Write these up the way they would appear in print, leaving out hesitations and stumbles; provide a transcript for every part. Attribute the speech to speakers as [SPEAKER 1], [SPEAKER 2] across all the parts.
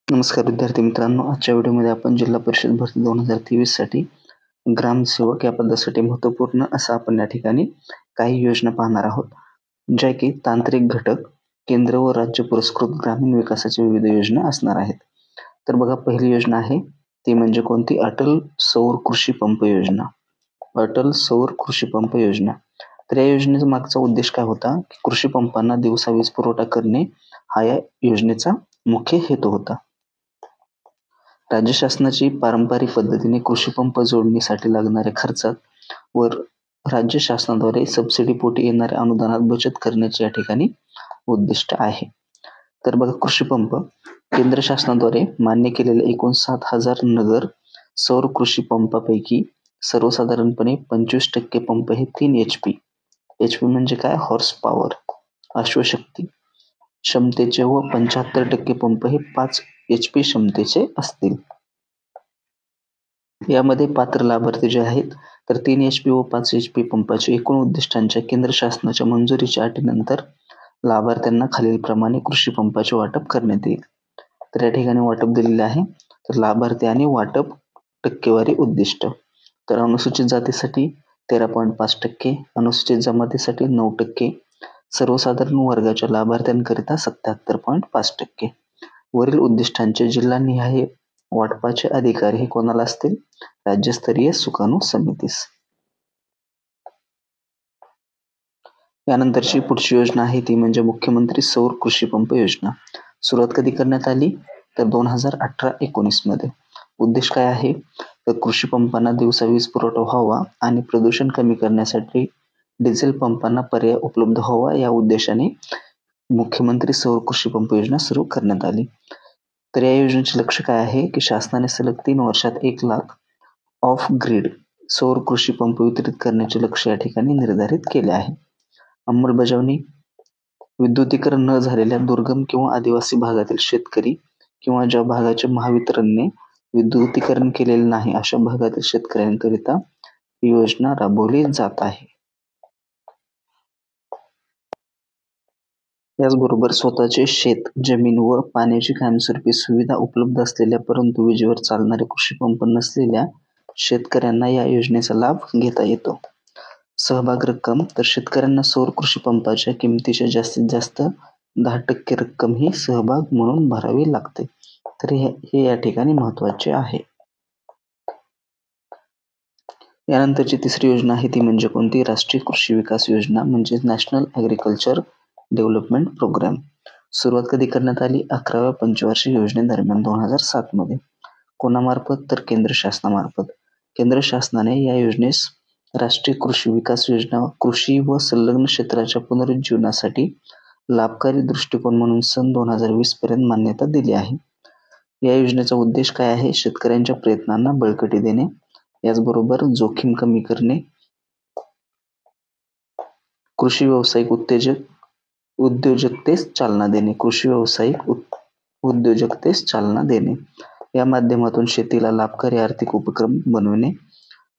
[SPEAKER 1] नमस्कार विद्यार्थी मित्रांनो, आजच्या व्हिडिओमध्ये आपण जिल्हा परिषद भरती 2023 साठी ग्रामसेवक या पदासाठी महत्त्वपूर्ण असा आपण या ठिकाणी काही योजना पाहणार आहोत, ज्या की तांत्रिक घटक, केंद्र व राज्य पुरस्कृत ग्रामीण विकासाच्या विविध योजना असणार आहेत. तर बघा, पहिली योजना आहे ती म्हणजे कोणती? अटल सौर कृषी पंप योजना. अटल सौर कृषी पंप योजना. तर या योजनेचा मागचा उद्देश काय होता? की कृषी पंपांना दिवसा वीज पुरवठा करणे हा या योजनेचा मुख्य हेतू होता. राज्य शासनाची पारंपरिक पद्धतीने कृषी पंप जोडणीसाठी लागणाऱ्या खर्चात व राज्य शासनाद्वारे सबसिडी पोटी येणाऱ्या अनुदानात बचत करण्याचे या ठिकाणी उद्दिष्ट आहे. तर बघा, कृषी पंप केंद्र शासनाद्वारे मान्य केलेल्या एकूण 7,000 नगर सौर कृषी पंपापैकी सर्वसाधारणपणे 25% पंप हे 3 HP म्हणजे काय? हॉर्स पॉवर, अश्वशक्ती क्षमतेचे व 75% पंप हे 5 HP क्षमतेचे असतील. यामध्ये पात्र लाभार्थी जे आहेत तर 3 HP व 5 HP पंपाच्या एकूण उद्दिष्टांच्या केंद्र शासनाच्या मंजुरीच्या अटीनंतर लाभार्थ्यांना खालीलप्रमाणे कृषी पंपाचे वाटप करण्यात येईल. तर या ठिकाणी वाटप दिलेले आहे. तर लाभार्थी आणि वाटप टक्केवारी उद्दिष्ट. तर अनुसूचित जातीसाठी 13.5%, अनुसूचित जमातीसाठी 9%, सर्वसाधारण वर्गाच्या लाभार्थ्यांकरिता 77.5%. वरील उद्दिष्टांचे जिल्हानिहाय वाटपाचे अधिकार हे कोणाला असतील? राज्यस्तरीय सुकाणू समितीस. यानंतरची पुढची योजना आहे ती म्हणजे मुख्यमंत्री सौर कृषी पंप योजना. सुरुवात कधी करण्यात आली? तर 2018-19 मध्ये. उद्देश काय आहे? तर कृषी पंपांना दिवसा वीज पुरवठा व्हावा आणि प्रदूषण कमी करण्यासाठी डिझेल पंपांना पर्याय उपलब्ध व्हावा या उद्देशाने मुख्यमंत्री सौर कृषी पंप योजना सुरू करण्यात आली. तर या योजनेचे लक्ष्य काय आहे? की शासनाने सलग 3 वर्षात 1 लाख ऑफ ग्रीड सौर कृषी पंप वितरित करण्याचे लक्ष्य या ठिकाणी निर्धारित केले आहे. अंमलबजावणी: विद्युतीकरण न झालेल्या दुर्गम किंवा आदिवासी भागातील शेतकरी किंवा ज्या भागाचे महावितरणने विद्युतीकरण केलेले नाही अशा भागातील शेतकऱ्यांकरिता ही योजना राबवली जात आहे. याचबरोबर स्वतःचे शेत, जमीन व पाण्याची कायमस्वरूपी सुविधा उपलब्ध असलेल्या परंतु विजेवर चालणारे कृषी पंप नसलेल्या शेतकऱ्यांना या योजनेचा लाभ घेता येतो. सहभाग रक्कम: तर शेतकऱ्यांना सौर कृषी पंपाच्या किमतीच्या जास्तीत जास्त 10% रक्कम ही सहभाग म्हणून भरावी लागते. तर हे या ठिकाणी महत्वाचे आहे. यानंतरची तिसरी योजना आहे ती म्हणजे कोणती? राष्ट्रीय कृषी विकास योजना म्हणजे नॅशनल ॲग्रिकल्चर डेव्हलपमेंट प्रोग्राम. सुरुवात कधी करण्यात आली? 11व्या पंचवार्षिक योजनेदरम्यान 2007 मध्ये. कोणामार्फत? तर केंद्र शासनामार्फत. केंद्र शासनाने या योजनेस राष्ट्रीय कृषी विकास योजना कृषी व संलग्न क्षेत्राच्या पुनरुज्जीवनासाठी लाभकारी दृष्टिकोन म्हणून सन 2020 पर्यंत मान्यता दिली आहे. या योजनेचा उद्देश काय आहे? शेतकऱ्यांच्या प्रयत्नांना बळकटी देणे, याचबरोबर जोखीम कमी करणे, कृषी व्यावसायिक उद्योजकतेस चालना देणे, कृषी व्यावसायिक उद्योजकतेस चालना देणे या माध्यमातून शेतीला लाभकारी आर्थिक उपक्रम बनविणे.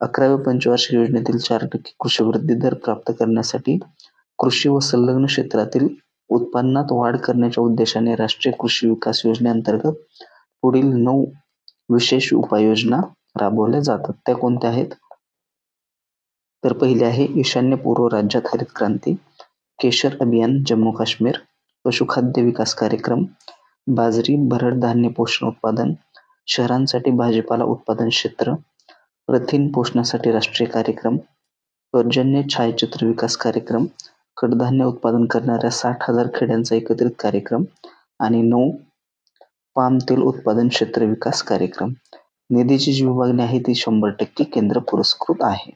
[SPEAKER 1] 11व्या पंचवार्षिक योजनेतील 4% कृषी वृद्धी दर प्राप्त करण्यासाठी कृषी व संलग्न क्षेत्रातील उत्पन्नात वाढ करण्याच्या उद्देशाने राष्ट्रीय कृषी विकास योजनेअंतर्गत पुढील 9 विशेष उपाययोजना राबवल्या जातात. त्या कोणत्या आहेत? तर पहिली आहे ईशान्य-पूर्व राज्यात हरित क्रांती, केशर अभियान जम्मू काश्मीर, पशुखाद्य विकास कार्यक्रम, बाजरी भरड धान्य पोषण उत्पादन, शहरांसाठी भाजीपाला उत्पादन क्षेत्र, प्रथिन पोषणासाठी राष्ट्रीय कार्यक्रम, पर्जन्य छायाचित्र विकास कार्यक्रम, कडधान्य उत्पादन करणाऱ्या 60,000 खेड्यांचा एकत्रित कार्यक्रम आणि 9 पाम तेल उत्पादन क्षेत्र विकास कार्यक्रम. निधीची जी विभागणी आहे ती 100% केंद्र पुरस्कृत आहे.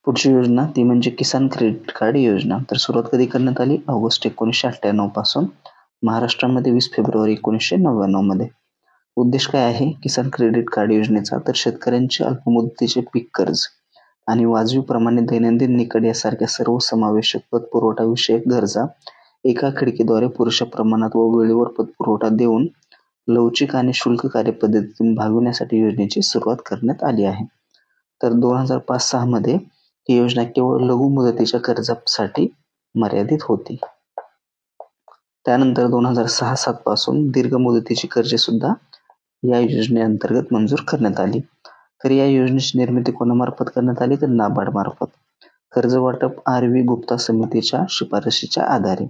[SPEAKER 1] पुढची योजना ती म्हणजे किसान क्रेडिट कार्ड योजना. तर सुरुवात कधी करण्यात आली? ऑगस्ट 1998 पासून, महाराष्ट्रामध्ये 20 फेब्रुवारी 1999 मध्ये. उद्देश काय आहे किसान क्रेडिट कार्ड योजनेचा? तर शेतकऱ्यांचे अल्पमुदतीचे पीक कर्ज आणि वाजवी प्रमाणे दैनंदिन निकड यासारख्या सर्वसमावेशक पतपुरवठा विषयक गरजा एका खिडकीद्वारे पुरेशा प्रमाणात व वेळेवर पतपुरवठा देऊन लवचिक आणि शुल्क कार्यपद्धतीतून भागविण्यासाठी योजनेची सुरुवात करण्यात आली आहे. तर 2005-06 मध्ये ही योजना केवळ लघु मुदतीच्या कर्जासाठी मर्यादित होती. त्यानंतर 2006-07 पासून दीर्घ मुदतीची कर्जे सुद्धा या योजनेअंतर्गत मंजूर करण्यात आली. तर या योजनेची निर्मिती कोणामार्फत करण्यात आली? तर नाबार्ड मार्फत. कर्ज वाटप आर.व्ही. गुप्ता समितीच्या शिफारशीच्या आधारे.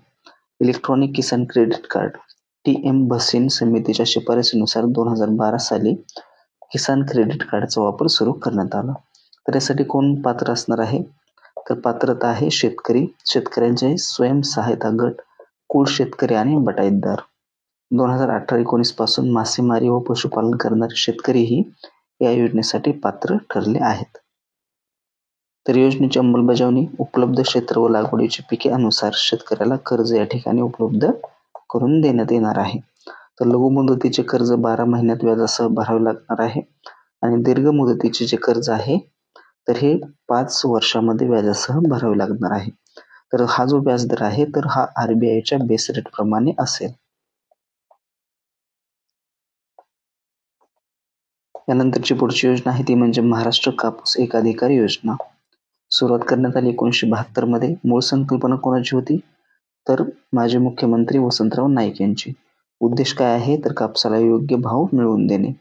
[SPEAKER 1] इलेक्ट्रॉनिक किसान क्रेडिट कार्ड टी.एम. भसीन समितीच्या शिफारशीनुसार 2012 साली किसान क्रेडिट कार्डचा वापर सुरू करण्यात आला. तर यासाठी कोण पात्र असणार आहे? तर पात्रता आहे शेतकरी, शेतकऱ्यांचे स्वयंसहायता गट, कुळ शेतकरी आणि बागायतदार. 2018-19 पासून मासेमारी व पशुपालन करणारे शेतकरीही या योजनेसाठी पात्र ठरले आहेत. तर योजनेची अंमलबजावणी उपलब्ध क्षेत्र व लागवडीची पिके अनुसार शेतकऱ्याला कर्ज या ठिकाणी उपलब्ध करून देण्यात येणार आहे. तर लघु मुदतीचे कर्ज 12 महिन्यात व्याजासह भरावे लागणार आहे आणि दीर्घ मुदतीचे जे कर्ज आहे तर हे 5 वर्षामध्ये व्याजासह भरावे लागणार आहे. तर हा जो व्याजदर आहे तर हा RBIच्या बेस रेट प्रमाणे असेल. यानंतरची पुढची योजना आहे ती म्हणजे महाराष्ट्र कापूस एकाधिकार योजना. सुरुवात करण्यात आली 1972 मध्ये. मूळ संकल्पना कोणाची होती? तर माजी मुख्यमंत्री वसंतराव नाईक यांची. उद्देश काय आहे? तर कापसाला योग्य भाव मिळवून देणे,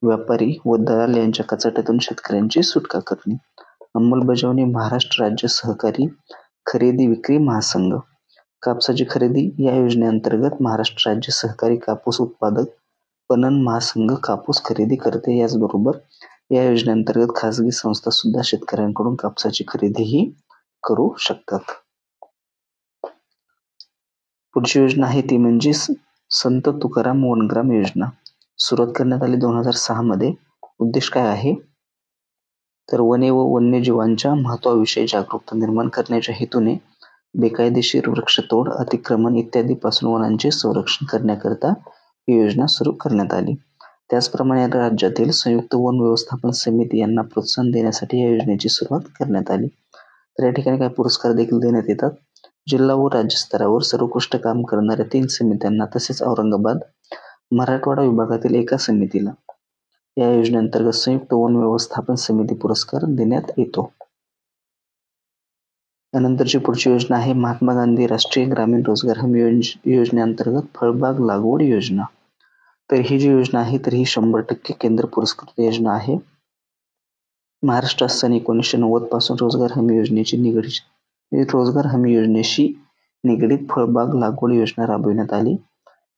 [SPEAKER 1] व्यापारी व दलाल यांच्या कचाट्यातून शेतकऱ्यांची सुटका करणे. अंमलबजावणी महाराष्ट्र राज्य सहकारी खरेदी विक्री महासंघ. कापसाची खरेदी या योजनेअंतर्गत महाराष्ट्र राज्य सहकारी कापूस उत्पादक पणन महासंघ कापूस खरेदी करते. याचबरोबर या योजनेअंतर्गत खासगी संस्था सुद्धा शेतकऱ्यांकडून कापसाची खरेदीही करू शकतात. पुढची योजना आहे ती म्हणजे संत तुकाराम वनग्राम योजना. सुरुवात करण्यात आली 2006 मध्ये. उद्देश काय आहे? तर वने व वन्यजीवांच्या महत्वाविषयी जागरूकता निर्माण करण्याच्या हेतूने बेकायदेशीर वृक्षतोड, अतिक्रमण इत्यादी पासून वनांचे संरक्षण करण्याकरता ही योजना सुरू करण्यात आली. त्याचप्रमाणे राज्यातील संयुक्त वन व्यवस्थापन समिती यांना प्रोत्साहन देण्यासाठी या योजनेची सुरुवात करण्यात आली. तर या ठिकाणी काही पुरस्कार देखील देण्यात येतात. जिल्हा व राज्य स्तरावर सर्वोत्कृष्ट काम करणाऱ्या 3 समित्यांना तसेच औरंगाबाद, मराठवाडा विभागातील एका समितीला या योजनेअंतर्गत संयुक्त वन व्यवस्थापन समिती पुरस्कार देण्यात येतो. त्यानंतरची पुढची योजना आहे महात्मा गांधी राष्ट्रीय ग्रामीण रोजगार हमी योजनेअंतर्गत फळबाग लागवड योजना. तर ही जी योजना आहे तर ही 100% केंद्र पुरस्कृत योजना आहे. महाराष्ट्रात सन 1990 पासून रोजगार हमी योजनेशी निगडीत फळबाग लागवड योजना राबविण्यात आली.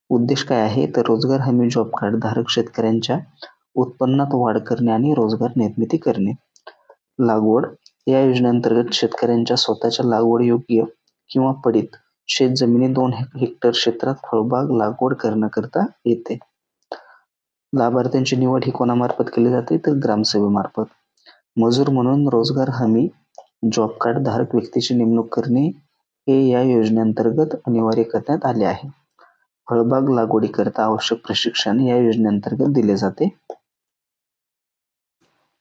[SPEAKER 1] उद्देश काय आहे? तर रोजगार हमी जॉब कार्ड धारक शेतकऱ्यांच्या उत्पन्नात वाढ करणे आणि रोजगार निर्मिती करणे. लागवड या योजनेअंतर्गत शेतकऱ्यांच्या स्वतःच्या लागवड योग्य किंवा पडीत शेत जमिनी 2 हेक्टर क्षेत्रात फळबाग लागवड करण्याकरता येते. लाभार्थ्यांची निवड ही कोणामार्फत केली जाते? तर ग्रामसभेमार्फत. मजूर म्हणून रोजगार हमी जॉब कार्ड धारक व्यक्तीची नेमणूक करणे हे या योजनेअंतर्गत अनिवार्य करण्यात आले आहे. फळबाग लागवडीकरता आवश्यक प्रशिक्षण या योजनेअंतर्गत दिले जाते.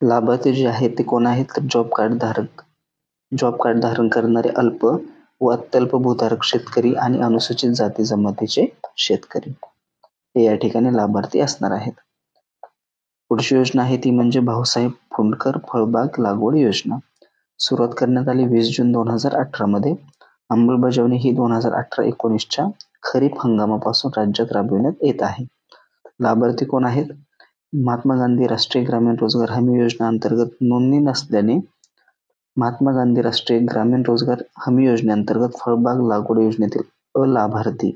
[SPEAKER 1] लाभार्थी जे आहेत ते कोण आहेत? तर जॉब कार्ड धारण करणारे अल्प व अत्यल्प भूधारक शेतकरी आणि अनुसूचित जाती जमातीचे शेतकरी हे या ठिकाणी लाभार्थी असणार आहेत. पुढची योजना आहे ती म्हणजे भाऊसाहेब फुंडकर फळबाग लागवड योजना. सुरुवात करण्यात आली 20 जून 2018 मध्ये. अंमलबजावणी ही 2018-19च्या खरीप हंगामापासून राज्यात राबविण्यात येत आहे. लाभार्थी कोण आहेत? महात्मा गांधी राष्ट्रीय ग्रामीण रोजगार हमी योजना अंतर्गत नोंदणी नसल्याने महात्मा गांधी राष्ट्रीय ग्रामीण रोजगार हमी योजनेअंतर्गत फळबाग लागवड योजनेतील अलाभार्थी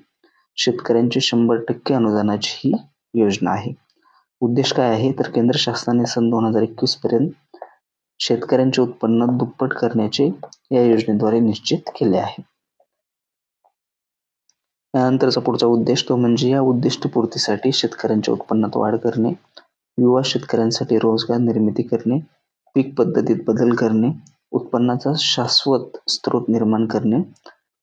[SPEAKER 1] शेतकऱ्यांची 100% अनुदानाची ही योजना आहे. उद्देश काय आहे? तर केंद्र शासनाने सन 2021 पर्यंत शेतकऱ्यांचे उत्पन्न दुप्पट करण्याचे या योजनेद्वारे निश्चित केले आहे. यानंतरचा पुढचा उद्देश तो म्हणजे या उद्दिष्टपूर्तीसाठी शेतकऱ्यांच्या उत्पन्नात वाढ करणे, युवा शेतकऱ्यांसाठी रोजगार निर्मिती करणे, पीक पद्धतीत बदल करणे, उत्पन्नाचा शाश्वत स्रोत निर्माण करणे,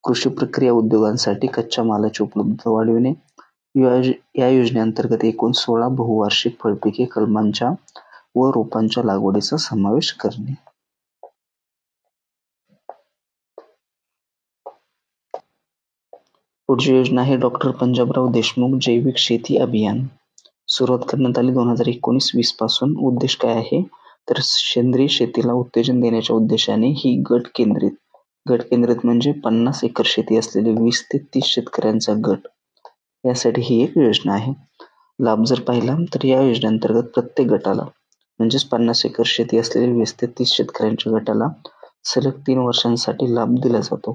[SPEAKER 1] कृषी प्रक्रिया उद्योगांसाठी कच्च्या मालाची उपलब्धता वाढविणे. या योजनेअंतर्गत एकूण 16 बहुवार्षिक फळपिके कलमांच्या व रोपांच्या लागवडीचा समावेश करणे. पुढची योजना आहे डॉक्टर पंजाबराव देशमुख जैविक शेती अभियान. सुरुवात करण्यात आली 2019-20 पासून. उद्देश काय आहे? तर सेंद्रिय शेतीला उत्तेजन देण्याच्या उद्देशाने ही गट केंद्रित म्हणजे 50 एकर शेती असलेले 20 ते 30 शेतकऱ्यांचा गट यासाठी ही एक योजना आहे. लाभ जर पाहिला तर या योजनेअंतर्गत प्रत्येक गटाला म्हणजेच 50 एकर शेती असलेल्या 20 ते 30 शेतकऱ्यांच्या गटाला सलग 3 वर्षांसाठी लाभ दिला जातो.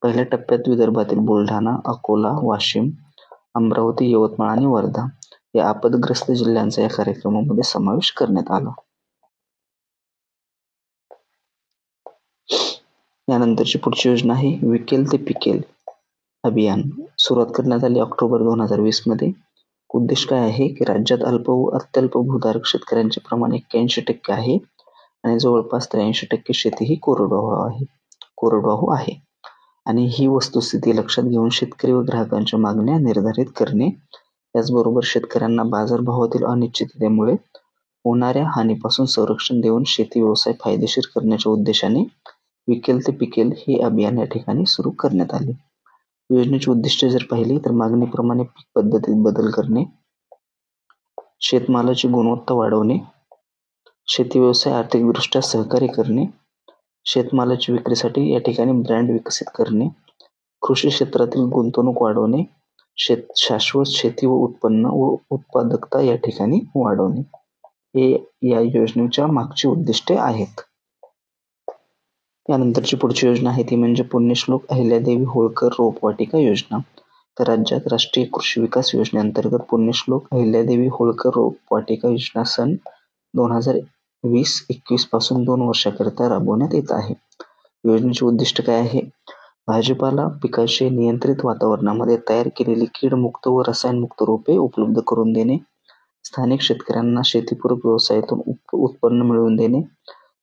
[SPEAKER 1] पहिल्या टप्प्यात विदर्भातील बुलढाणा, अकोला, वाशिम, अमरावती, यवतमाळ आणि वर्धा या आपदग्रस्त जिल्ह्यांचा या कार्यक्रमामध्ये समावेश करण्यात आला. यानंतरची पुढची योजना आहे विकेल ते पिकेल अभियान. सुरुवात करण्यात आली ऑक्टोबर 2020 मध्ये. उद्देश काय आहे की राज्यात अल्प व अत्यल्प भूधारक शेतकऱ्यांचे प्रमाण 81% आहे आणि जवळपास 83% शेती ही कोरडवाहू आहे आणि ही वस्तुस्थिती लक्षात घेऊन शेतकरी व ग्राहकांच्या मागण्या निर्धारित करणे, त्याचबरोबर शेतकऱ्यांना बाजारभावातील अनिश्चिततेमुळे होणाऱ्या हानीपासून संरक्षण देऊन शेती व्यवसाय फायदेशीर करण्याच्या उद्देशाने विकेल ते पिकेल हे अभियान या ठिकाणी सुरू करण्यात आले. योजनेची उद्दिष्टे जर पाहिली तर मागणीप्रमाणे पीक पद्धतीत बदल करणे, शेतमालाची गुणवत्ता वाढवणे, शेती व्यवसाय आर्थिकदृष्ट्या सहकार्य करणे, शेतमालाची विक्रीसाठी या ठिकाणी ब्रँड विकसित करणे, कृषी क्षेत्रातील गुंतवणूक वाढवणे, शाश्वत शेती व उत्पन्न व उत्पादकता या ठिकाणी वाढवणे हे या योजनेच्या मागची उद्दिष्टे आहेत. यानंतरची पुढची योजना आहे ती म्हणजे पुण्यश्लोक अहिल्यादेवी होळकर रोपवाटिका योजना. तर राज्यात राष्ट्रीय कृषी विकास योजनेअंतर्गत पुण्यश्लोक अहिल्यादेवी होळकर रोपवाटिका योजना सन 2020-21 पासून 2 वर्षाकरिता राबवण्यात येत आहे. योजनेचे उद्दिष्ट काय आहे? भाजीपाला पिकाचे नियंत्रित वातावरणामध्ये तयार केलेली कीडमुक्त व रसायनमुक्त रोपे उपलब्ध करून देणे, स्थानिक शेतकऱ्यांना शेतीपूरक व्यवसायातून उत्पन्न मिळवून देणे,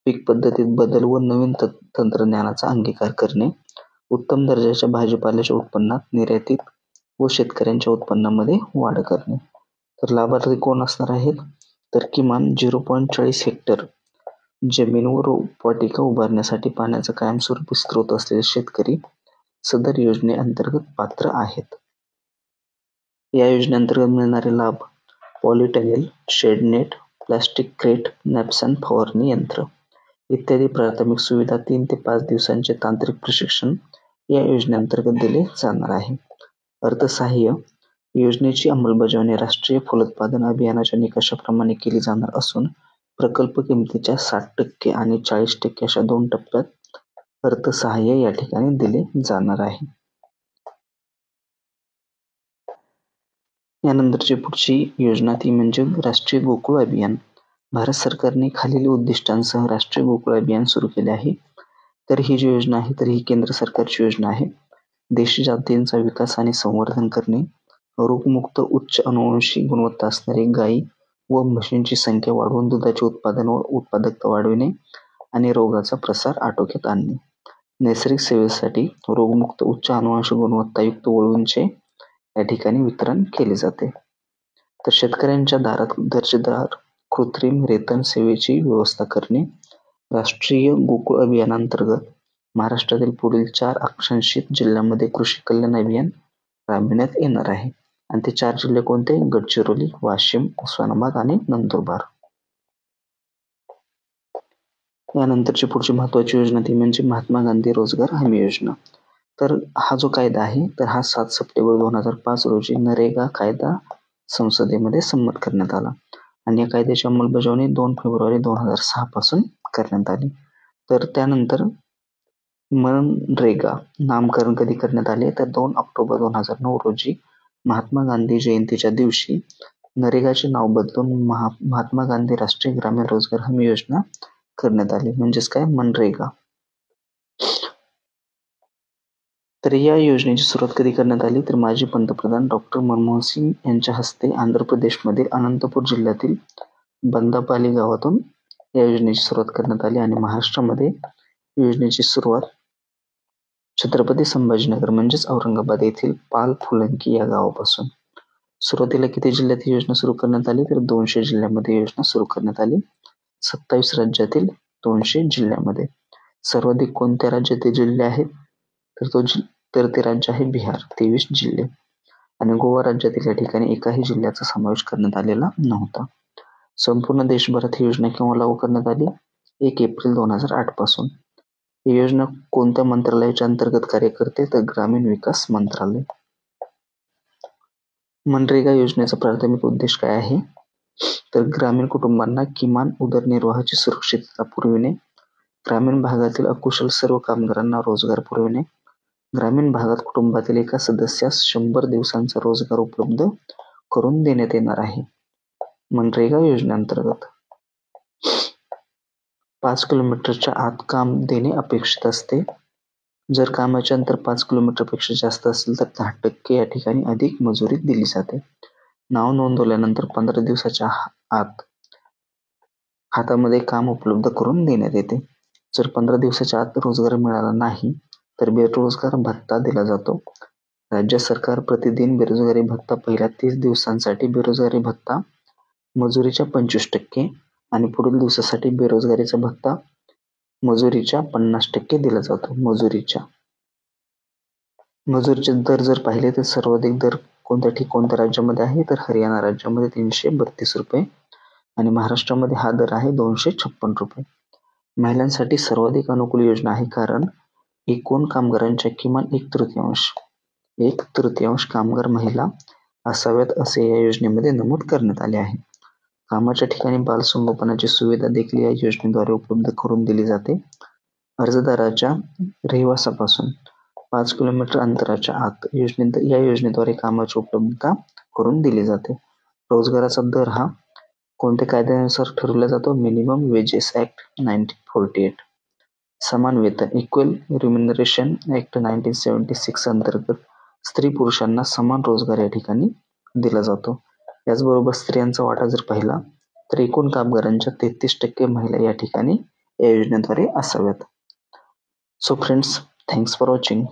[SPEAKER 1] पीक पद्धतीत बदल व नवीन तंत्रज्ञानाचा अंगीकार करणे, उत्तम दर्जाच्या भाजीपाल्याच्या उत्पन्नात निर्यातीत व शेतकऱ्यांच्या उत्पन्नामध्ये वाढ करणे. तर लाभार्थी कोण असणार आहेत? तर किमान 0.40 हेक्टर जमीन व रोपवाटिका उभारण्यासाठी पाण्याचा कायमस्वरूपी स्रोत असलेले शेतकरी सदर योजनेअंतर्गत पात्र आहेत. या योजनेअंतर्गत मिळणारे लाभ: पॉलिटनेल, शेडनेट, प्लास्टिक क्रेट, नॅप्सन फवारणी यंत्र इत्यादी प्राथमिक सुविधा 3 ते 5 दिवसांचे तांत्रिक प्रशिक्षण या योजनेअंतर्गत दिले जाणार आहे. अर्थसहाय्य: योजनेची अंमलबजावणी राष्ट्रीय फलोत्पादन अभियानाच्या निकषाप्रमाणे केली जाणार असून प्रकल्प किमतीच्या 60% आणि 40% अशा 2 टप्प्यात अर्थसहाय्य या ठिकाणी दिले जाणार आहे. यानंतरची पुढची योजना ती म्हणजे राष्ट्रीय गोकुळ अभियान. भारत सरकारने खालील उद्दिष्टांसह राष्ट्रीय गोकुळ अभियान सुरू केले आहे. तर ही जी योजना आहे तर ही केंद्र सरकारची योजना आहे. देशी जातींचा विकास आणि संवर्धन करणे, रोगमुक्त उच्च अनुवंशिक गुणवत्ता असणारी गायी व म्हशींची संख्या वाढवून दुधाचे उत्पादन व उत्पादकता वाढविणे आणि रोगाचा प्रसार आटोक्यात आणणे. नैसर्गिक सेवेसाठी रोगमुक्त उच्च अनुवांशिक गुणवत्तायुक्त वळूंचे या ठिकाणी वितरण केले जाते. तर शेतकऱ्यांच्या दारात दर्जेदार कृत्रिम रेतन सेवेची व्यवस्था करणे. राष्ट्रीय गोकुळ अभियानांतर्गत महाराष्ट्रातील पुढील 4 आकांक्षित जिल्ह्यांमध्ये कृषी कल्याण अभियान राबविण्यात येणार आहे आणि ते 4 जिल्हे कोणते? गडचिरोली, वाशिम, उस्मानाबाद आणि नंदुरबार. यानंतरची पुढची महत्त्वाची योजना ती म्हणजे महात्मा गांधी रोजगार हमी योजना. तर हा जो कायदा आहे तर हा 7 सप्टेंबर 2005 रोजी नरेगा कायदा संसदेमध्ये संमत करण्यात आला आणि या कायद्याची अंमलबजावणी 2 फेब्रुवारी 2006 पासून करण्यात आली. तर त्यानंतर मनरेगा नामकरण कधी करण्यात आले तर 2 ऑक्टोबर 2009 रोजी महात्मा गांधी जयंतीच्या दिवशी नरेगाचे नाव बदलून महात्मा गांधी राष्ट्रीय ग्रामीण रोजगार हमी योजना करण्यात आली, म्हणजेच काय मनरेगा. तर या योजनेची सुरुवात कधी करण्यात आली तर माजी पंतप्रधान डॉक्टर मनमोहन सिंग यांच्या हस्ते आंध्र प्रदेशमधील अनंतपूर जिल्ह्यातील बंदापाली गावातून या योजनेची सुरुवात करण्यात आली आणि महाराष्ट्रामध्ये योजनेची सुरुवात छत्रपती संभाजीनगर म्हणजेच औरंगाबाद येथील पाल फुलंकी या गावापासून. सुरुवातीला किती जिल्ह्यात ही योजना सुरू करण्यात आली तर 200 जिल्ह्यामध्ये योजना सुरू करण्यात आली. 27 राज्यातील 200 जिल्ह्यामध्ये. सर्वाधिक कोणत्या राज्यातील जिल्हे आहेत तर ते राज्य आहे बिहार, 23 जिल्हे आणि गोवा राज्यातील या ठिकाणी एकाही जिल्ह्याचा समावेश करण्यात आलेला नव्हता. संपूर्ण देशभरात ही योजना केव्हा लागू करण्यात आली? 1 एप्रिल 2008 पासून. ही योजना कोणत्या मंत्रालयाच्या अंतर्गत कार्य करते तर ग्रामीण विकास मंत्रालय. मनरेगा योजनेचा प्राथमिक उद्देश काय आहे? तर ग्रामीण कुटुंबांना किमान उदरनिर्वाहाची सुरक्षितता पुरविणे, ग्रामीण भागातील अकुशल सर्व कामगारांना रोजगार पुरविणे, ग्रामीण भागात कुटुंबातील एका सदस्यास 100 दिवसांचा रोजगार उपलब्ध करून देण्यात येणार आहे. मनरेगा योजनेअंतर्गत 5 किलोमीटरच्या आत काम देणे अपेक्षित असते. जर कामाचे अंतर 5 किलोमीटरपेक्षा जास्त असेल तर 10% या ठिकाणी अधिक मजुरी दिली जाते. नाव नोंदवल्यानंतर 15 दिवसाच्या आत हातामध्ये काम उपलब्ध करून देण्यात येते. जर 15 दिवसाच्या आत रोजगार मिळाला नाही तर बेरोजगार भत्ता दिला जातो. राज्य सरकार प्रतिदिन बेरोजगारी भत्ता पहिल्या 30 दिवसांसाठी बेरोजगारी भत्ता मजुरीच्या 25% आणि पुढील दिवसासाठी बेरोजगारीचा भत्ता मजुरीच्या 50% दिला जातो. मजुरीचे दर जर पाहिले तर सर्वाधिक दर कोणत्या राज्यामध्ये आहे तर हरियाणा राज्यामध्ये 332 रुपये आणि महाराष्ट्रामध्ये हा दर आहे 256 रुपये. महिलांसाठी सर्वाधिक अनुकूल योजना आहे कारण एकूण कामगारांच्या किमान एक तृतीयांश कामगार महिला असाव्यात असे या योजनेमध्ये नमूद करण्यात आले आहे. कामाच्या ठिकाणी बालसंगोपनाची सुविधा देखील या योजनेद्वारे उपलब्ध करून दिली जाते. अर्जदाराच्या रहिवासापासून 5 किलोमीटर अंतराच्या आत या योजनेद्वारे कामाची उपलब्धता करून दिली जाते. रोजगाराचा दर हा कोणत्या कायद्यानुसार ठरवला जातो? Minimum wedges act 1948. समान वेतन इक्वल रिम्युनरेशन ऍक्ट 1976 अंतर्गत स्त्री पुरुषांना समान रोजगार या ठिकाणी दिला जातो. याचबरोबर स्त्रियांचा वाटा जर पाहिला तर एकूण कामगारांच्या 33% महिला या ठिकाणी या योजनेद्वारे असाव्यात. So friends, thanks for watching.